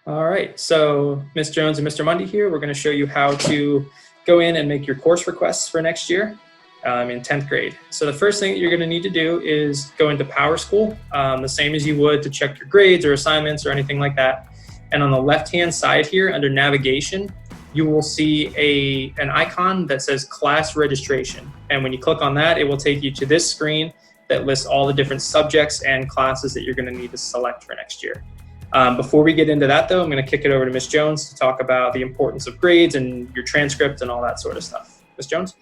All right, so Ms. Jones and Mr. Mundy here, we're going to show you how to go in and make your course requests for next year in 10th grade. So the first thing that you're going to need to do is go into PowerSchool, the same as you would to check your grades or assignments or anything like that. And on the left-hand side here under navigation, you will see an icon that says class registration. And when you click on that, it will take you to this screen that lists all the different subjects and classes that you're going to need to select for next year. Before we get into that, though, I'm going to kick it over to Ms. Jones to talk about the importance of grades and your transcript and all that sort of stuff. Ms. Jones?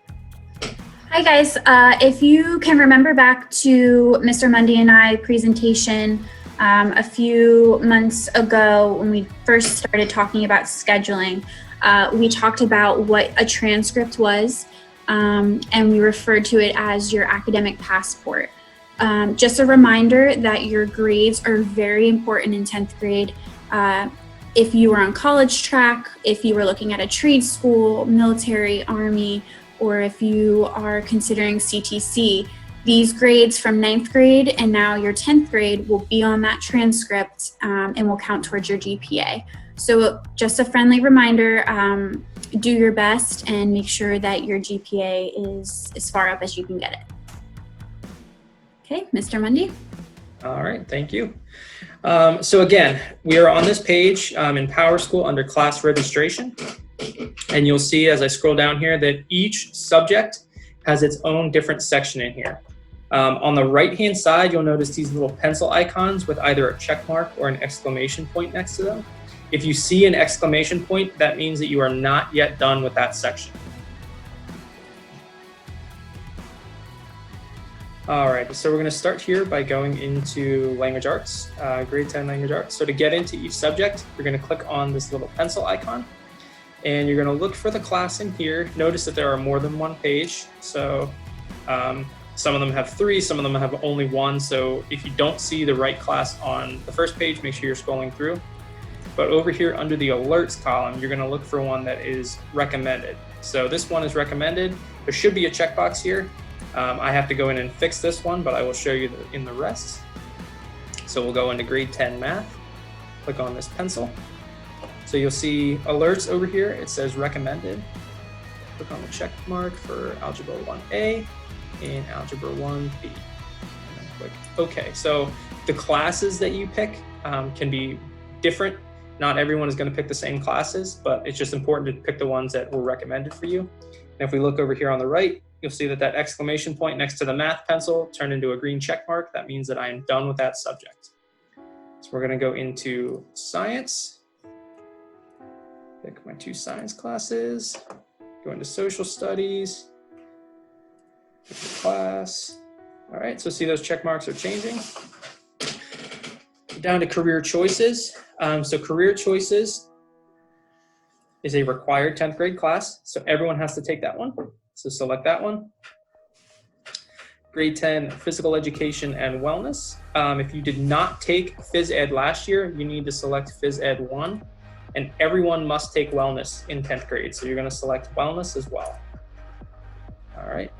Hi, guys. If you can remember back to Mr. Mundy and I presentation a few months ago when we first started talking about scheduling, we talked about what a transcript was, and we referred to it as your academic passport. Just a reminder that your grades are very important in 10th grade. If you were on college track, if you were looking at a trade school, military, army, or if you are considering CTC, these grades from 9th grade and now your 10th grade will be on that transcript and will count towards your GPA. So just a friendly reminder, do your best and make sure that your GPA is as far up as you can get it. Okay, Mr. Mundy. All right, thank you. So again, we are on this page in PowerSchool under class registration. And you'll see as I scroll down here that each subject has its own different section in here. On the right-hand side, you'll notice these little pencil icons with either a check mark or an exclamation point next to them. If you see an exclamation point, that means that you are not yet done with that section. All right, so we're going to start here by going into language arts, grade 10 language arts. So to get into each subject, you're going to click on this little pencil icon and you're going to look for the class in here. Notice that there are more than one page. So some of them have 3, some of them have only 1. So if you don't see the right class on the first page, make sure you're scrolling through. But over here under the alerts column, you're going to look for one that is recommended. So this one is recommended. There should be a checkbox here. I have to go in and fix this one, but I will show you in the rest. So we'll go into grade 10 math, click on this pencil. So you'll see alerts over here. It says recommended. Click on the check mark for Algebra 1A and Algebra 1B. And then click OK. So the classes that you pick can be different. Not everyone is going to pick the same classes, but it's just important to pick the ones that were recommended for you. And if we look over here on the right, you'll see that that exclamation point next to the math pencil turned into a green check mark. That means that I am done with that subject. So we're going to go into science. Pick my 2 science classes. Go into social studies. Pick the class. All right, so see those check marks are changing. Down to career choices. So career choices is a required 10th grade class. So everyone has to take that one. So select that one. Grade 10, physical education and wellness. If you did not take phys ed last year, you need to select phys ed 1. And everyone must take wellness in 10th grade. So you're going to select wellness as well. All right.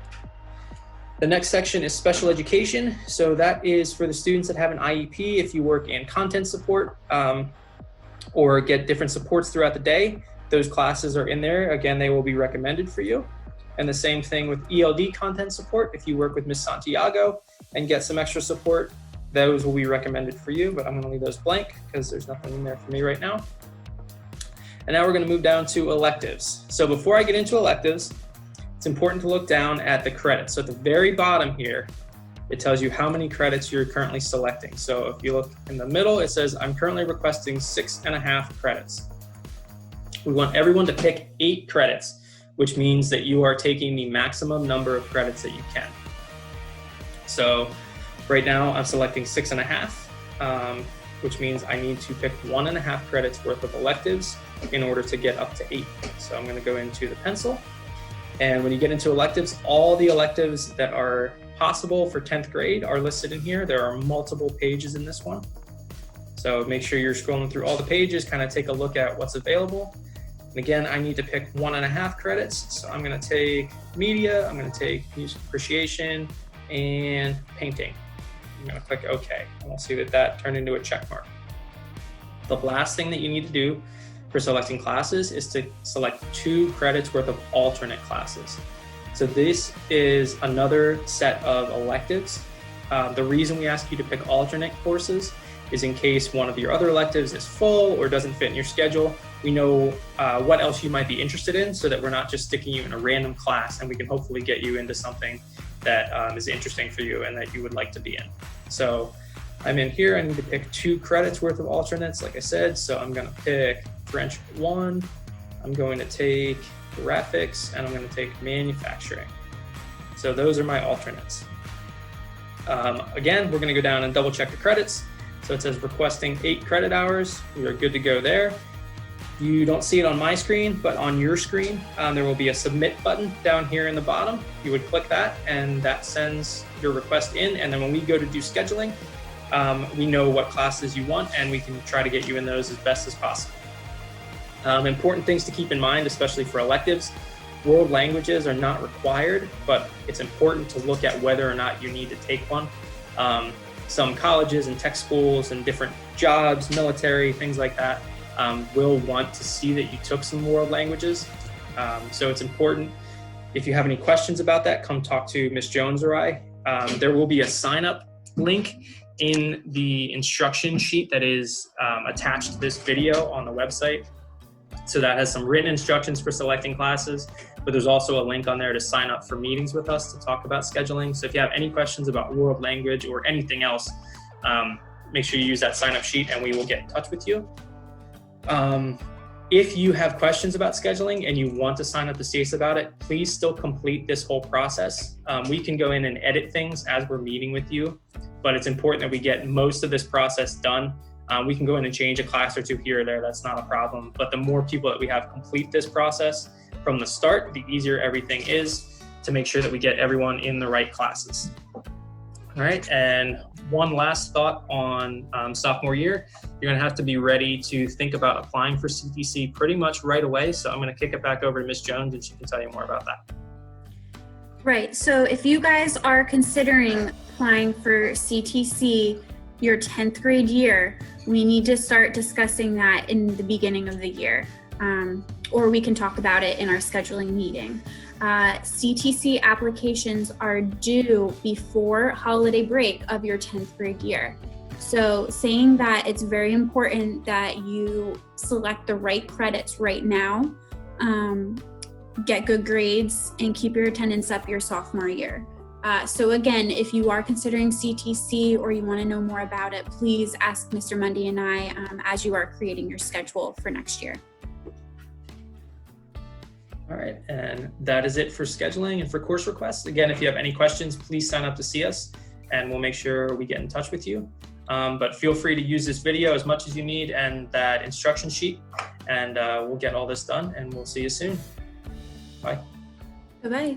The next section is special education. So that is for the students that have an IEP. If you work in content support or get different supports throughout the day, those classes are in there. Again, they will be recommended for you. And the same thing with ELD content support. If you work with Ms. Santiago and get some extra support, those will be recommended for you, but I'm going to leave those blank because there's nothing in there for me right now. And now we're going to move down to electives. So before I get into electives, it's important to look down at the credits. So at the very bottom here, it tells you how many credits you're currently selecting. So if you look in the middle, it says, I'm currently requesting 6.5 credits. We want everyone to pick 8 credits, which means that you are taking the maximum number of credits that you can. So right now I'm selecting 6.5, which means I need to pick 1.5 credits worth of electives in order to get up to 8. So I'm going to go into the pencil. And when you get into electives, all the electives that are possible for 10th grade are listed in here. There are multiple pages in this one. So make sure you're scrolling through all the pages, kind of take a look at what's available. And again, I need to pick 1.5 credits. So I'm going to take media, I'm going to take music appreciation, and painting. I'm going to click OK, and we'll see that that turned into a check mark. The last thing that you need to do for selecting classes is to select 2 credits worth of alternate classes. So this is another set of electives. The reason we ask you to pick alternate courses is in case one of your other electives is full or doesn't fit in your schedule. We know what else you might be interested in so that we're not just sticking you in a random class, and we can hopefully get you into something that is interesting for you and that you would like to be in. So I'm in here, I need to pick 2 credits worth of alternates, like I said. So I'm gonna pick French 1, I'm going to take graphics, and I'm gonna take manufacturing. So those are my alternates. Again, we're gonna go down and double check the credits. So it says requesting 8 credit hours. We are good to go there. You don't see it on my screen, but on your screen, there will be a submit button down here in the bottom. You would click that, and that sends your request in. And then when we go to do scheduling, we know what classes you want, and we can try to get you in those as best as possible. Important things to keep in mind, especially for electives: world languages are not required, but it's important to look at whether or not you need to take one. Some colleges and tech schools and different jobs, military, things like that, will want to see that you took some world languages. So it's important. If you have any questions about that, come talk to Ms. Jones or I. There will be a sign-up link in the instruction sheet that is attached to this video on the website. So that has some written instructions for selecting classes, but there's also a link on there to sign up for meetings with us to talk about scheduling. So if you have any questions about world language or anything else, make sure you use that sign-up sheet and we will get in touch with you. If you have questions about scheduling and you want to sign up to CASE about it, please still complete this whole process. We can go in and edit things as we're meeting with you, but it's important that we get most of this process done. We can go in and change a class or 2 here or there, that's not a problem. But the more people that we have complete this process from the start, the easier everything is to make sure that we get everyone in the right classes. All right, and one last thought on sophomore year. You're gonna have to be ready to think about applying for CTC pretty much right away. So I'm gonna kick it back over to Ms. Jones and she can tell you more about that. Right, so if you guys are considering applying for CTC your 10th grade year, we need to start discussing that in the beginning of the year, or we can talk about it in our scheduling meeting. CTC applications are due before holiday break of your 10th grade year. So saying that it's very important that you select the right credits right now, get good grades, and keep your attendance up your sophomore year. So again, if you are considering CTC or you want to know more about it, please ask Mr. Mundy and I as you are creating your schedule for next year. All right, and that is it for scheduling and for course requests. Again, if you have any questions, please sign up to see us and we'll make sure we get in touch with you. But feel free to use this video as much as you need and that instruction sheet, and we'll get all this done and we'll see you soon. Bye. Bye-bye.